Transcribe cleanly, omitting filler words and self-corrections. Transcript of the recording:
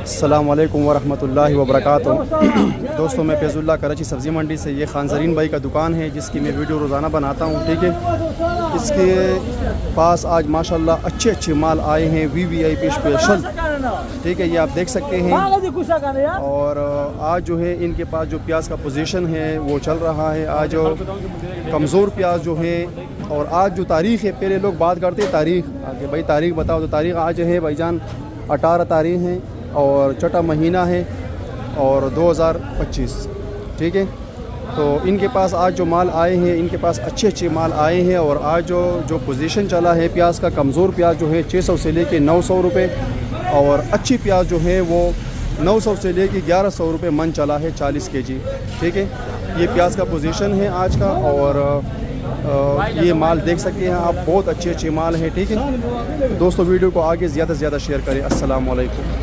السلام علیکم ورحمۃ اللہ وبرکاتہ۔ دوستوں، میں فیض اللہ کراچی سبزی منڈی سے، یہ خان زرین بھائی کا دکان ہے جس کی میں ویڈیو روزانہ بناتا ہوں، ٹھیک ہے۔ اس کے پاس آج ماشاءاللہ اچھے مال آئے ہیں، VVIP اسپیشل، ٹھیک ہے، یہ آپ دیکھ سکتے ہیں۔ اور آج جو ہے ان کے پاس جو پیاز کا پوزیشن ہے وہ چل رہا ہے، آج کمزور پیاز جو ہے۔ اور آج جو تاریخ ہے، پہلے لوگ بات کرتے ہیں تاریخ کہ بھائی تاریخ بتاؤ، تو تاریخ آج ہے بھائی جان 18 تاریخ ہے اور چھٹا مہینہ ہے اور 2025، ٹھیک ہے۔ تو ان کے پاس آج جو مال آئے ہیں، ان کے پاس اچھے مال آئے ہیں۔ اور آج جو پوزیشن چلا ہے پیاز کا، کمزور پیاز جو ہے 600 سے لے کے 900 روپے، اور اچھی پیاز جو ہے وہ 900 سے لے کے 1100 روپے من چلا ہے 40 kg، ٹھیک ہے۔ یہ پیاز کا پوزیشن ہے آج کا، اور یہ مال دیکھ سکتے ہیں آپ، بہت اچھے مال ہیں، ٹھیک ہے۔ دوستو، ویڈیو کو آگے زیادہ سے زیادہ شیئر کریں۔ السلام علیکم۔